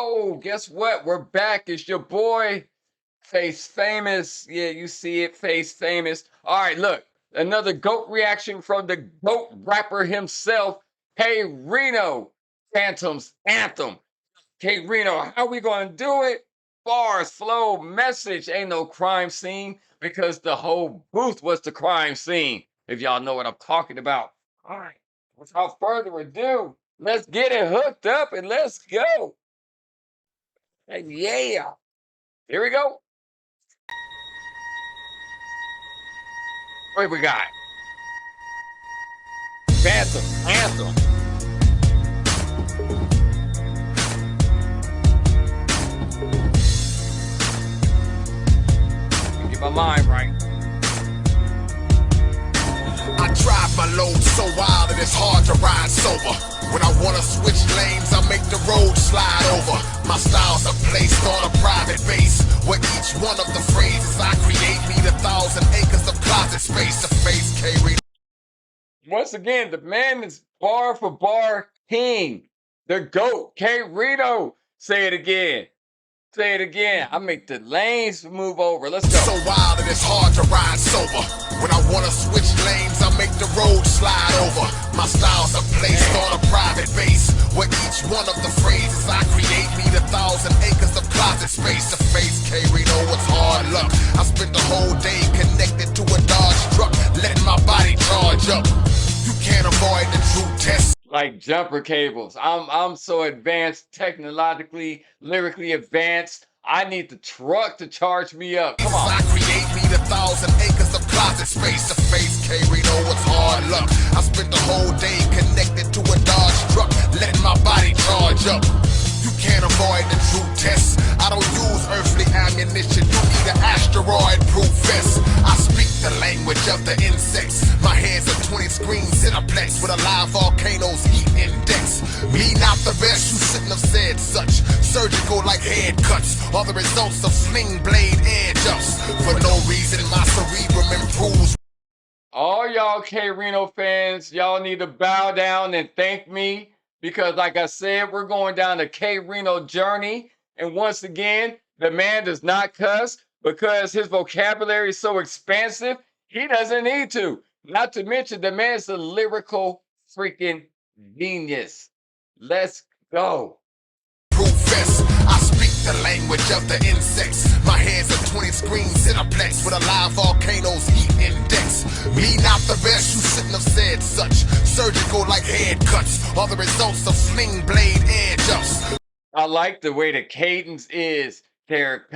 go. Guess what? We're back. It's your boy, Face Famous. Yeah, you see it, Face Famous. All right, look. Another GOAT reaction from the GOAT rapper himself, Hey Reno. Phantom's Anthem. Hey Reno, how we gonna do it? Bars, flow, message. Ain't no crime scene because the whole booth was the crime scene. If y'all know what I'm talking about. All right, without further ado, let's get it hooked up and let's go. Hey, yeah, here we go. What we got? Phantom, Anthem. Get my mind right. I drive my load so wild that it's hard to ride sober. When I wanna switch lanes, I make the road slide over. My styles are placed on a private base, where each one of the phrases I create need 1,000 acres of closet space to face K-Reno. Once again, the man is bar for bar king, the GOAT, K Reno. Say it again. Say it again. I make the lanes move over. Let's go. So wild that it's hard to ride sober. When I wanna switch lanes, I make the road slide over. My styles are placed on a private base, where each one of the phrases I create need 1,000 acres of closet space to face K-Reno. It's hard luck. I spent the whole day connected to a Dodge truck, letting my body charge up. You can't avoid the true test. Like jumper cables. I'm so advanced, technologically, lyrically advanced. I need the truck to charge me up. Come on. I create need 1,000 acres of closet space to face K-Reno. It's hard luck. I spent the whole day connected to a Dodge truck, letting my body charge up. You can't avoid the true test. I don't use earthly ammunition. You need an asteroid-proof vest. I speak the language of the insects. My hands are 20 screens in a plex with a live volcano's heat index. Me not the best, you shouldn't have said such. Surgical like head cuts, are the results of sling blade edge ups. For no reason, my cerebrum improves. All y'all K Reno fans, y'all need to bow down and thank me because, like I said, we're going down the K Reno journey. And once again, the man does not cuss because his vocabulary is so expansive, he doesn't need to. Not to mention, the man's a lyrical freaking genius. Let's go. I speak the language of the insects. My hands are 20 screens in a plex with a live volcano's heat index. Me not the best, you shouldn't have said such. Surgical like head cuts, are the results of sling blade edge ups. I like the way the cadence is there.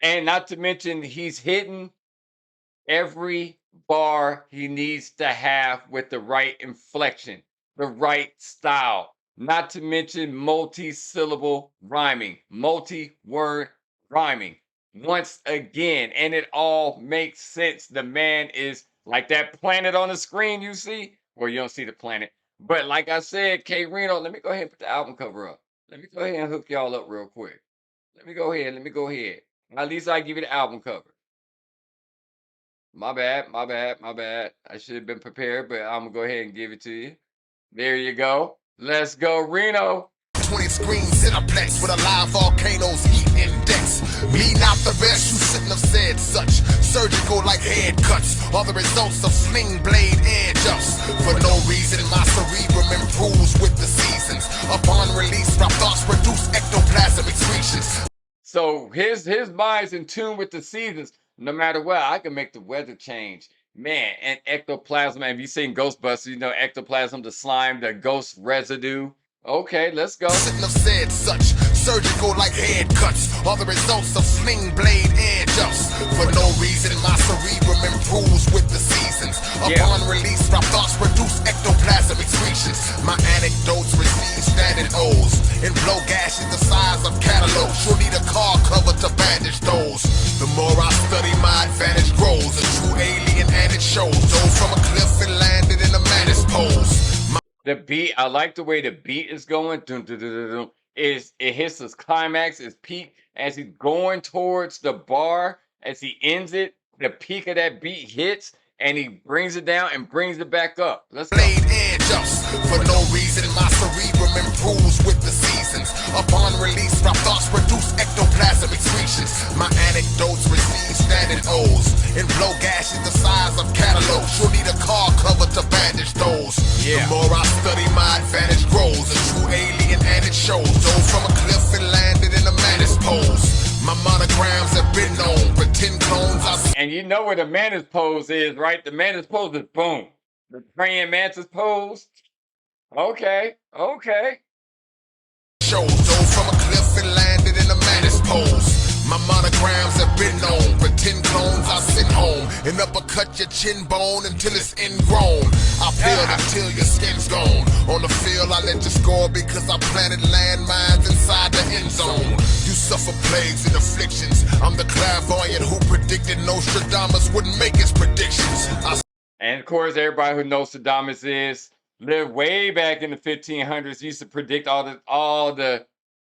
And not to mention, he's hitting every bar he needs to have with the right inflection, the right style. Not to mention multi-syllable rhyming, multi-word rhyming. Once again, and it all makes sense. The man is like that planet on the screen you see. Well, you don't see the planet. But like I said, K Reno, let me go ahead and put the album cover up. Let me go ahead and hook y'all up real quick. Let me go ahead. At least I give you the album cover. My bad, my bad, my bad. I should have been prepared, but I'm gonna go ahead and give it to you. There you go. Let's go, Reno. 20 screens in a plex with a live volcano's heat index. Me not the best, you shouldn't have said such. Surgical like head cuts, are the results of sling blade edge ups. For no reason, my cerebrum improves with the seasons. Upon release, my thoughts produce ectoplasm excretions. So his mind's in tune with the seasons. No matter what, I can make the weather change. Man, and ectoplasm, have you seen Ghostbusters? You know, ectoplasm, the slime, the ghost residue. Okay, let's go. Shouldn't have said such. Surgical like head cuts, are the results of sling blade edge ups. For no reason, my cerebrum improves with the seasons. Upon release, my thoughts produce ectoplasm excretions. My anecdotes receive standard O's and blow gashes the size of catalogs. You'll need a car cover to bandage those. The more I study, my advantage grows. A true alien and it shows. Dove from a cliff and landed in a mantis pose. The beat, I like the way the beat is going. Dun, dun, dun, dun, dun. It hits his climax, his peak as he's going towards the bar. As he ends it, the peak of that beat hits, and he brings it down and brings it back up. Let's go. Blade edge ups. For no reason, my cerebrum improves. Especially the size of catalogs. You'll need a car cover to bandage those. Yeah. The more I study, my advantage grows. A true alien and it shows. Dove from a cliff and landed in a mantis pose. My monograms have been known. Pretend clones I And you know what a mantis pose is, right? The mantis pose is boom. The praying mantis pose. Okay, okay. shows. Dove from a cliff and landed in a mantis pose. My monograms have been known. Pretend clones I send home. And uppercut your chin bone until it's ingrown. I peel until your skin's gone. On the field I let you score because I planted landmines inside the end zone. You suffer plagues and afflictions. I'm the clairvoyant who predicted Nostradamus wouldn't make his predictions. And of course, everybody who knows Nostradamus is lived way back in the 1500s. Used to predict all the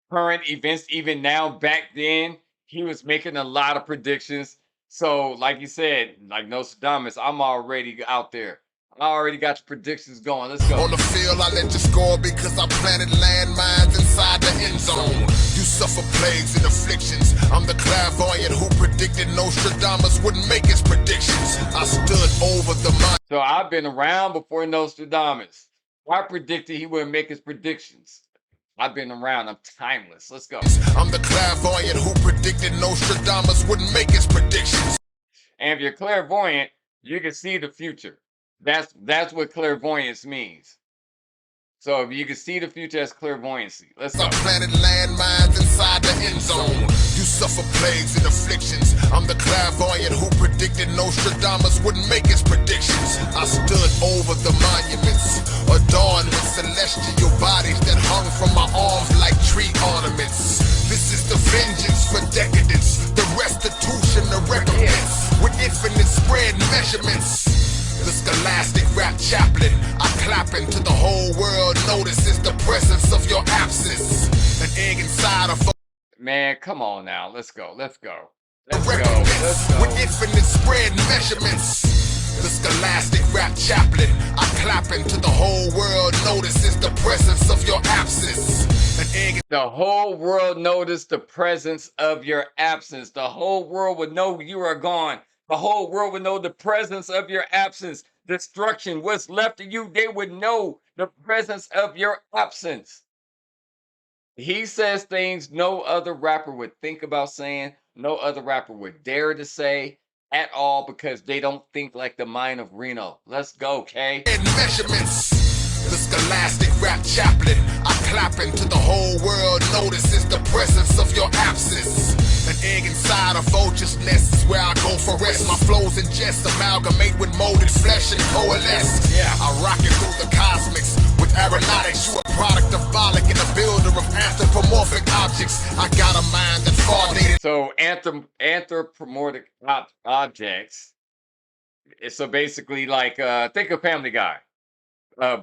current events. Even now, back then, he was making a lot of predictions. So, like you said, like Nostradamus, I'm already out there. I already got the predictions going. Let's go. On the field, I let you score because I planted landmines inside the end zone. You suffer plagues and afflictions. I'm the clairvoyant who predicted Nostradamus wouldn't make his predictions. I stood over the mind. So I've been around before Nostradamus. I predicted he wouldn't make his predictions. I've been around. I'm timeless. Let's go. I'm the clairvoyant who predicted Nostradamus wouldn't make his predictions. And if you're clairvoyant, you can see the future. That's what clairvoyance means. So if you can see the future, that's clairvoyancy. Let's go. I planted landmines inside the end zone. You suffer plagues and afflictions. I'm the clairvoyant who predicted Nostradamus wouldn't make his predictions. I stood over the monuments, adorned with celestial bodies that hung from my arms like tree ornaments. This is the vengeance for decadence, the restitution, the recompense, with infinite spread measurements. The scholastic rap chaplain, I clap into the whole world notices the presence of your absence. An egg inside of Man, come on now. Let's go. Let's go. a Let's go. recompense Let's go. with infinite spread measurements. The scholastic rap chaplain, I clap into the whole world notices the presence of your absence. An egg The whole world noticed the presence of your absence. The whole world would know you are gone. The whole world would know the presence of your absence. Destruction, what's left of you, they would know the presence of your absence. He says things no other rapper would think about saying, no other rapper would dare to say at all because they don't think like the mind of RINO. Let's go, Kay. measurements. The scholastic rap chaplain, I clap into the whole world notices the presence of your absence. An egg inside a vulture's nest is where I go for rest. My flows and jest amalgamate with molded flesh and coalesce. Yeah. I rock it through the cosmics with aeronautics. You a product of Bollock and a builder of anthropomorphic objects. I got a mind that's far dated. So anthropomorphic objects. So basically, like think of Family Guy.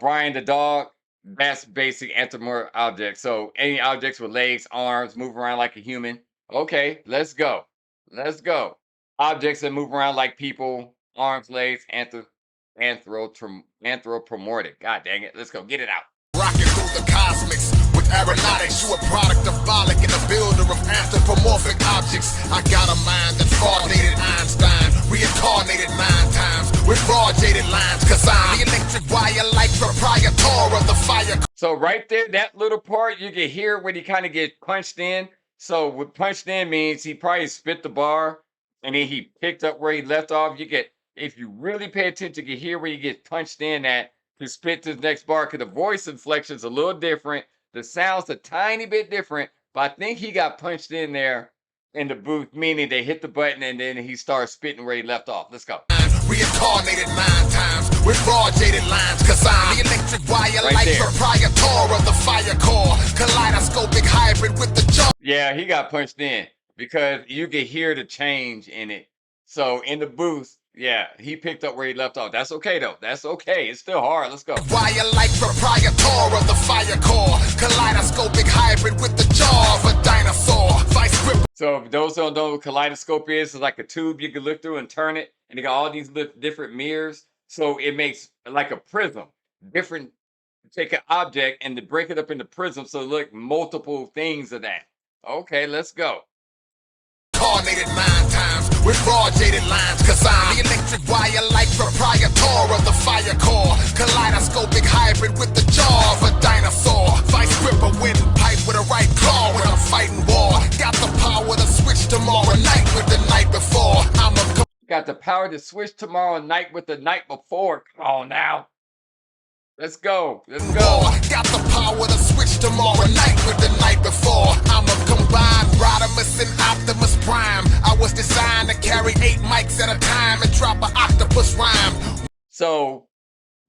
Brian the dog. That's basic anthropomorphic objects. So any objects with legs, arms, move around like a human. Okay, let's go. Let's go. Objects that move around like people, arms, legs, anthropomorphic. God dang it. Let's go. Get it out. Rocking through the cosmics with aeronautics. You a product of Bollock and a builder of anthropomorphic objects. I got a mind that's far dated Einstein, reincarnated 9 times with raw jaded lines. Cause I'm the electric wire like proprietor of the fire. So right there, that little part, you can hear when he kind of get punched in. So what punched in means he probably spit the bar and then he picked up where he left off. You get, if you really pay attention, you can hear where you get punched in at to spit to the next bar because the voice inflection is a little different. The sound's a tiny bit different, but I think he got punched in there in the booth, meaning they hit the button and then he started spitting where he left off. Let's go. Reincarnated 9 times with raw jaded lines. Cause I'm the electric wire Right like there. proprietor of the fire core. Kaleidoscopic hybrid with the jaw. Yeah, he got punched in because you could hear the change in it. So in the booth, yeah, he picked up where he left off. That's okay though. That's okay. It's still hard. Let's go. Wire like proprietor of the fire core. Kaleidoscopic hybrid with the jaw of a dinosaur. Vice grip. So if those don't know what kaleidoscope is, it's like a tube you can look through and turn it, and you got all these different mirrors. So it makes like a prism. Different, take an object and to break it up into prisms, so look multiple things of that. Okay, let's go. Reincarnated 9 times with raw jaded lines, cause I'm the electric wire like proprietor of the fire core. Kaleidoscopic hybrid with the jaw of a dinosaur. Vice grip a windpipe with a right claw when I'm fighting war. Got the power to switch tomorrow night with the night before. I'm a Got the power to switch tomorrow night with the night before. Come on now. Let's go. Let's go. Got the power to switch tomorrow night with the night before. I'm a combined Rodimus and Optimus Prime. I was designed to carry 8 mics at a time and drop an octopus rhyme. So,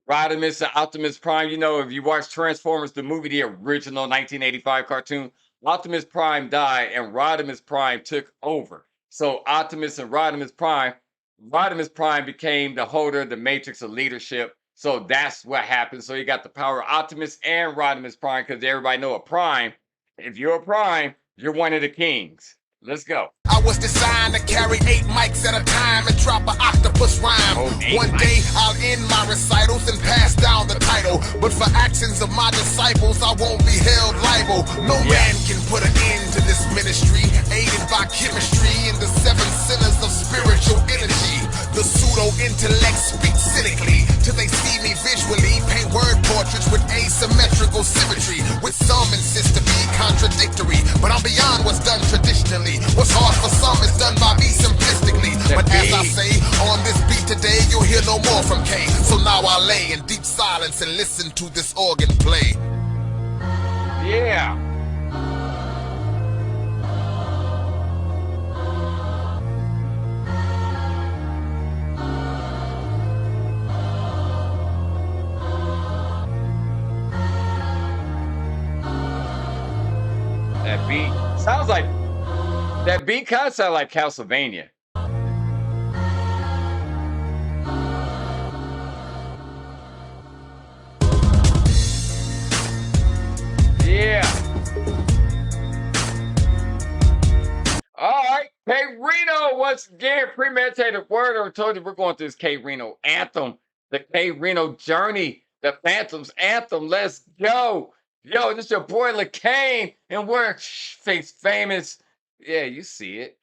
Rodimus and Optimus Prime, you know, if you watch Transformers, the movie, the original 1985 cartoon, Optimus Prime died and Rodimus Prime took over. So, Optimus and Rodimus Prime became the holder of the Matrix of Leadership. So that's what happened. So you got the power of Optimus and Rodimus Prime, because everybody know a Prime. If you're a Prime, you're one of the kings. Let's go. I was designed to carry 8 mics at a time and drop an octopus rhyme. One day I'll end my recitals and pass down the title. But for actions of my disciples, I won't be held liable. No man can put an end to this ministry, aided by chemistry and the 7 sinners of spiritual energy. The pseudo-intellect speaks cynically till they see me visually paint word portraits with asymmetrical symmetry, which some insist to be contradictory. But I'm beyond what's done traditionally. What's hard for some is done by me simplistically. But as I say, on this beat today, you'll hear no more from K. So now I lay in deep silence and listen to this organ play. Yeah. That beat sounds like, that beat kind of sounds like Castlevania. Yeah. All right. Hey, Reno, once again, premeditated word. I told you we're going through this K Reno anthem, the K Reno journey, the Phantom's anthem. Let's go. Yo, this is your boy LaCane, and we're face famous. Yeah, you see it.